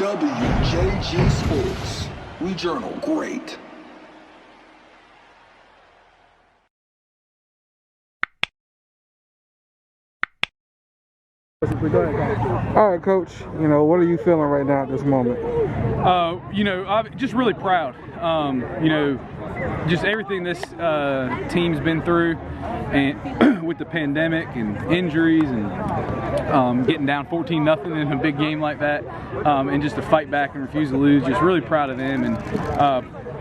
WJG Sports. We journal great. All right, Coach, what are you feeling right now at this moment? I'm just really proud. Just everything this team's been through, and with the pandemic and injuries and getting down 14-0 in a big game like that, and just to fight back and refuse to lose. Just really proud of them, and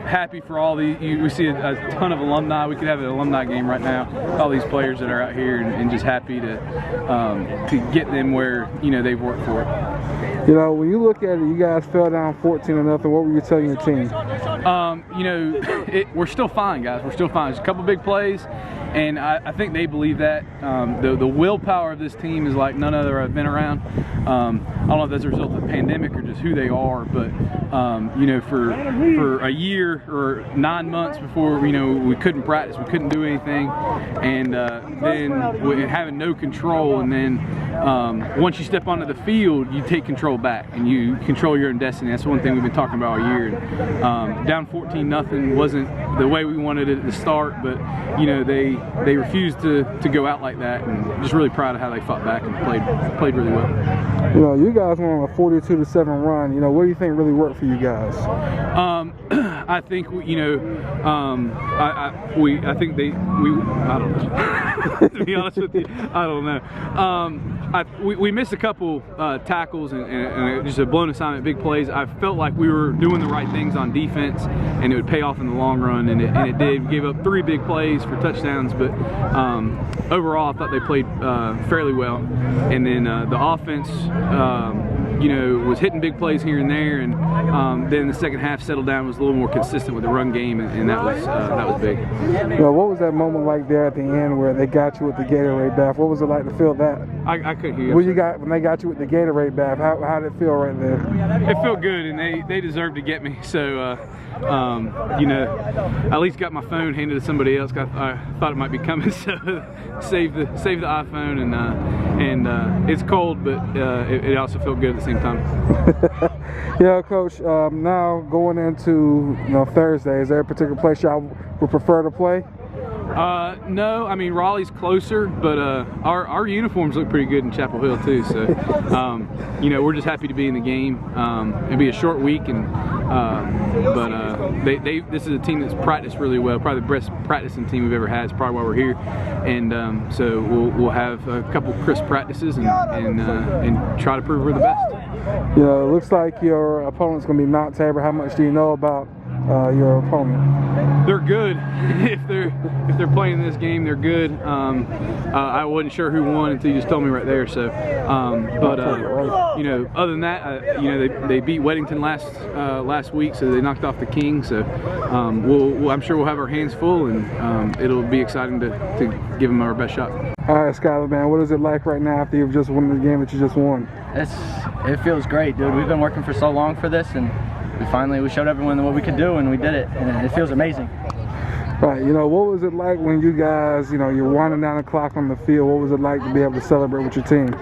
happy for all we see a ton of alumni. We could have an alumni game right now. All these players that are out here, and just happy to get them where they've worked for it. When you look at it, you guys fell down 14-0. What were you telling your team? We're still fine, guys. We're still fine. There's a couple big plays, and I think they believe that. The willpower of this team is like none other I've been around. I don't know if that's a result of the pandemic or just who they are, but for a year or 9 months before, we couldn't practice, we couldn't do anything, and then having no control, and then once you step onto the field, you take control back and you control your own destiny. That's one thing we've been talking about all year. And, down 14-0 wasn't the way we wanted it to start, but they refused to go out like that, and just really proud of how they fought back and played really well. You guys went on a 42-7 run. What do you think really worked for you guys? I think I think I don't know. To be honest with you, I don't know. We missed a couple tackles and just a blown assignment, big plays. I felt like we were doing the right things on defense, and it would pay off in the long run, and it did. We gave up 3 big plays for touchdowns, but overall I thought they played fairly well. And then the offense was hitting big plays here and there, and then the second half settled down, was a little more consistent with the run game, and that was big. What was that moment like there at the end where they got you with the Gatorade bath? What was it like to feel that? I couldn't hear you. When they got you with the Gatorade bath, how did it feel right there? It felt good, and they deserved to get me. So I at least got my phone handed to somebody else. I thought it might be coming, so save the iPhone, and it's cold, but it also felt good at the same time. Coach, now going into Thursday, is there a particular place y'all would prefer to play? No, I mean Raleigh's closer, but our uniforms look pretty good in Chapel Hill too. So we're just happy to be in the game. It'll be a short week, and this is a team that's practiced really well. Probably the best practicing team we've ever had. It's probably why we're here, and so we'll have a couple crisp practices and try to prove we're the best. It looks like your opponent's going to be Mount Tabor. How much do you know about your opponent? They're good. If they're playing this game, they're good. I wasn't sure who won until you just told me right there. So, other than that, they beat Weddington last week, so they knocked off the King. So, I'm sure we'll have our hands full, and it'll be exciting to give them our best shot. All right, Skylar, man, what is it like right now after you've just won the game that you just won? It feels great, dude. We've been working for so long for this, and we showed everyone what we could do, and we did it, and it feels amazing. Right, what was it like when you guys, you're winding down the clock on the field? What was it like to be able to celebrate with your team?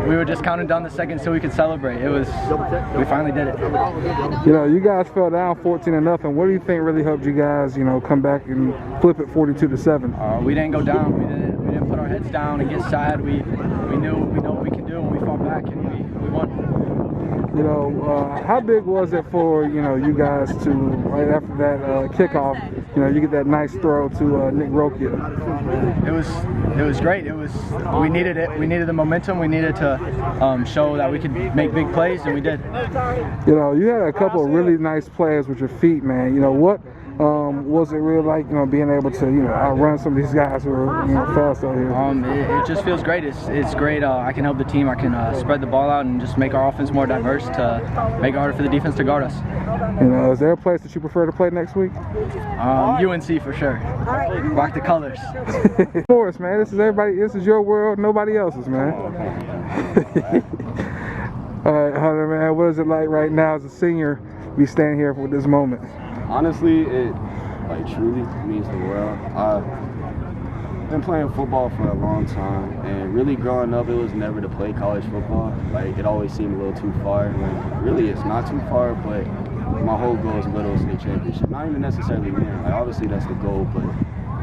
We were just counting down the seconds so we could celebrate. We finally did it. You guys fell down 14-0. What do you think really helped you guys, come back and flip it 42-7? We didn't go down. We didn't put our heads down and get sad. We knew what we could do, and we fought back, and we won. How big was it for you guys to, right after that kickoff, you get that nice throw to Nick Rokia? It was great. We needed it. We needed the momentum. We needed to show that we could make big plays, and we did. You had a couple of really nice plays with your feet, man. What was it really like, being able to, outrun some of these guys who are, fast out here? It just feels great. It's great. I can help the team. I can spread the ball out and just make our offense more diverse to make it harder for the defense to guard us. Is there a place that you prefer to play next week? UNC for sure. Rock the colors. Of course, man. This is your world, nobody else's, man. All right, Hunter, man, what is it like right now as a senior be standing here for this moment? Honestly, it truly means the world. been playing football for a long time, and really growing up, it was never to play college football. Like, it always seemed a little too far. Like, really, it's not too far, but my whole goal is to go to a state championship. Not even necessarily win. Like, obviously, that's the goal, but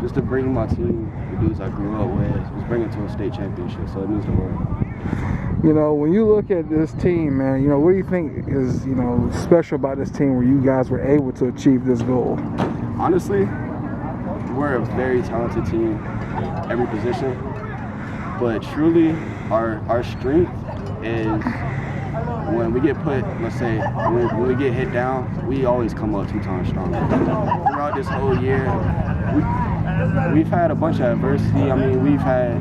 just to bring my team, the dudes I grew up with, just bring it to a state championship. So it means the world. You know, when you look at this team, man, you know, what do you think is, you know, special about this team where you guys were able to achieve this goal? Honestly, we're a very talented team, every position, but truly our strength is when we get put, let's say, when we get hit down, we always come up 2 times stronger. Throughout this whole year, we've had a bunch of adversity. I mean, we've had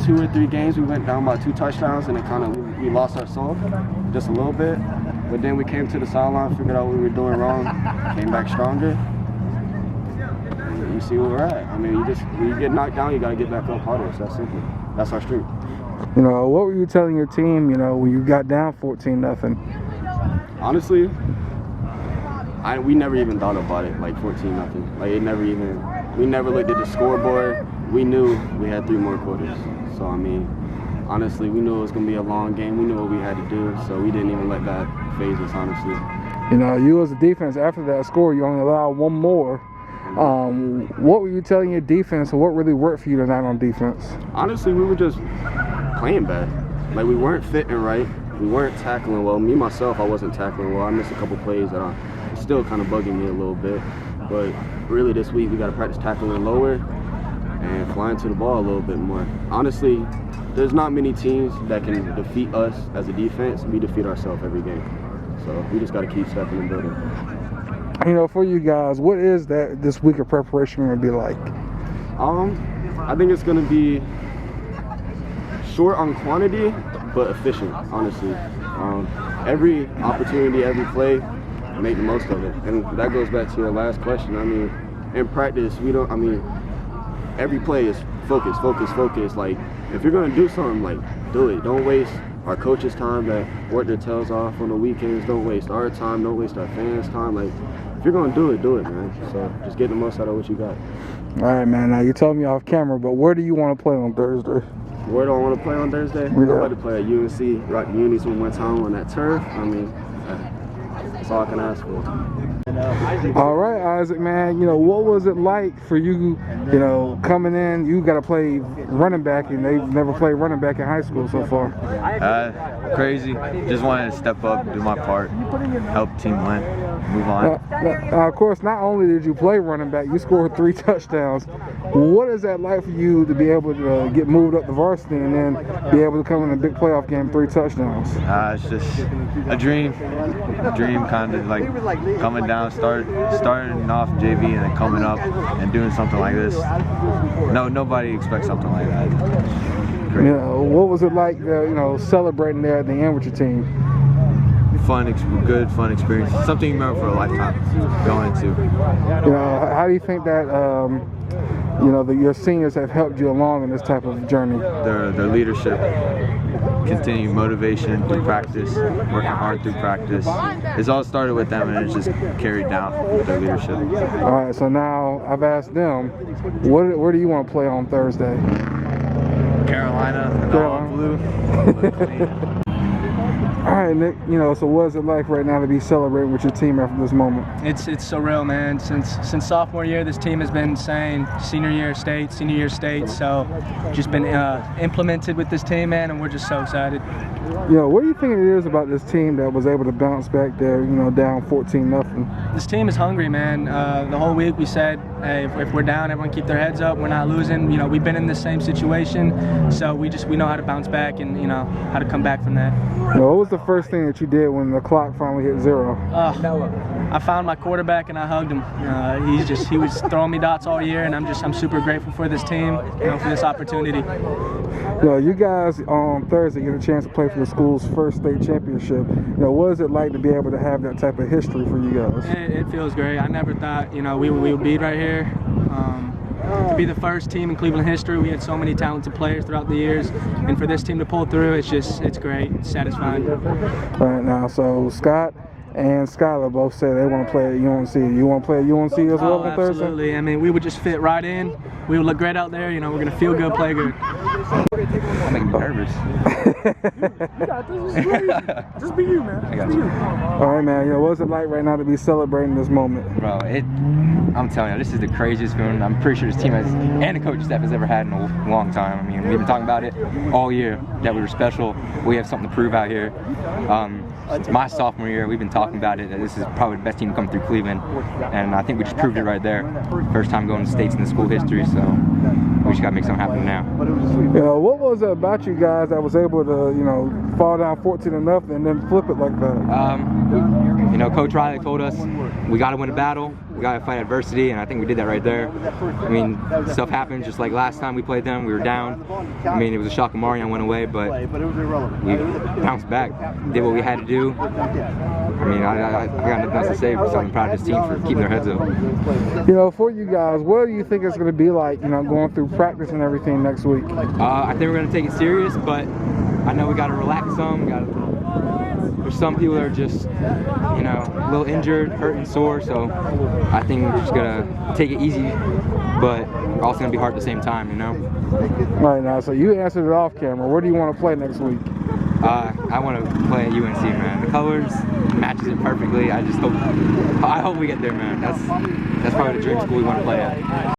2 or 3 games we went down by 2 touchdowns, and it kind of, we lost our soul just a little bit, but then we came to the sideline, figured out what we were doing wrong, came back stronger. You see where we're at. I mean, when you get knocked down, you got to get back up harder. It's that simple. That's our strength. You know, what were you telling your team, you know, when you got down 14-0? Honestly, we never even thought about it, like 14-0. Like, we never looked at the scoreboard. We knew we had 3 more quarters. So, I mean, honestly, we knew it was going to be a long game. We knew what we had to do, so we didn't even let that phase us, honestly. You know, you as a defense, after that score, you only allowed 1 more. What were you telling your defense, or what really worked for you tonight on defense? Honestly, we were just playing bad. Like, we weren't fitting right. We weren't tackling well. Me, myself, I wasn't tackling well. I missed a couple plays that are still kind of bugging me a little bit. But really this week, we got to practice tackling lower and flying to the ball a little bit more. Honestly, there's not many teams that can defeat us as a defense. We defeat ourselves every game. So we just got to keep stepping and building. You know, for you guys, what is this week of preparation going to be like? I think it's going to be short on quantity, but efficient, honestly. Every opportunity, every play, make the most of it. And that goes back to your last question. I mean, in practice, every play is focus, focus, focus. Like, if you're going to do something, like, do it. Don't waste our coaches' time that work their tails off on the weekends. Don't waste our time. Don't waste our fans' time. Like, if you're going to do it, man. So just get the most out of what you got. All right, man. Now, you told me off camera, but where do you want to play on Thursday? Where do I want to play on Thursday? Yeah. I'm about to play at UNC, rock the unis one more time on that turf. I mean, that's all I can ask for. All right, Isaac, man, you know, what was it like for you, you know, coming in? You got to play running back, and they've never played running back in high school so far. Crazy. Just wanted to step up, do my part, help team win, move on. Of course, not only did you play running back, you scored 3 touchdowns. What is that like for you to be able to get moved up to varsity and then be able to come in a big playoff game, 3 touchdowns? It's just a dream kind of like coming down, starting off JV and then coming up and doing something like this. Nobody expects something like that. Great. You know, what was it like, you know, celebrating there at the end with your team? Good, fun experience. Something you remember for a lifetime going into. You know, how do you think that, you know, your seniors have helped you along in this type of journey? Their leadership, continued motivation through practice, working hard through practice. It's all started with them, and it's just carried down with their leadership. All right, so now I've asked them, where do you want to play on Thursday? Carolina, all blue. All right, Nick, you know, so what is it like right now to be celebrating with your team after this moment? It's surreal, man. Since sophomore year, this team has been saying senior year state, so just been implemented with this team, man, and we're just so excited. You know, what do you think it is about this team that was able to bounce back there, you know, down 14-0? This team is hungry, man. The whole week we said, hey, if we're down, everyone keep their heads up. We're not losing. You know, we've been in the same situation, so we know how to bounce back and, you know, how to come back from that. You know, what was the first thing that you did when the clock finally hit 0? I found my quarterback and I hugged him. He was throwing me dots all year, and I'm super grateful for this team, you know, for this opportunity. You know, you guys on Thursday get a chance to play for the school's first state championship. You know, what is it like to be able to have that type of history for you guys? It feels great. I never thought, you know, we would be right here. To be the first team in Cleveland history, we had so many talented players throughout the years, and for this team to pull through, it's great. It's satisfying. All right, now, so Scott, and Skylar both say they want to play at UNC. You want to play at UNC as well on Thursday? Absolutely. I mean, we would just fit right in. We would look great out there. You know, we're going to feel good, play good. I'm making me nervous. Just be you, man. I got you. All right, man. You know, what's it like right now to be celebrating this moment? Bro, I'm telling you, this is the craziest feeling I'm pretty sure this team has, and the coaching staff has ever had in a long time. I mean, we've been talking about it all year, that we were special. We have something to prove out here. My sophomore year, we've been talking about it, that this is probably the best team to come through Cleveland, and I think we just proved it right there. First time going to states in the school history, so we just got to make something happen now. You know, what was it about you guys that was able to, you know, fall down 14-0 and then flip it like that? You know, Coach Riley told us we got to win a battle, we got to fight adversity, and I think we did that right there. I mean, stuff happened just like last time we played them. We were down. I mean, it was a shock. Marion went away, but we bounced back, did what we had to do. I mean, I got nothing else to say, so I'm proud of this team for keeping their heads up. You know, for you guys, what do you think it's going to be like, you know, going through practice and everything next week? I think we're going to take it serious, but I know we got to relax some. There's some people that are just, you know, a little injured, hurt and sore, so I think we're just going to take it easy, but we're also going to be hard at the same time, you know? Right now, so you answered it off camera. Where do you want to play next week? I want to play at UNC, man. The colors matches it perfectly. I hope we get there, man. That's probably the dream school we want to play at.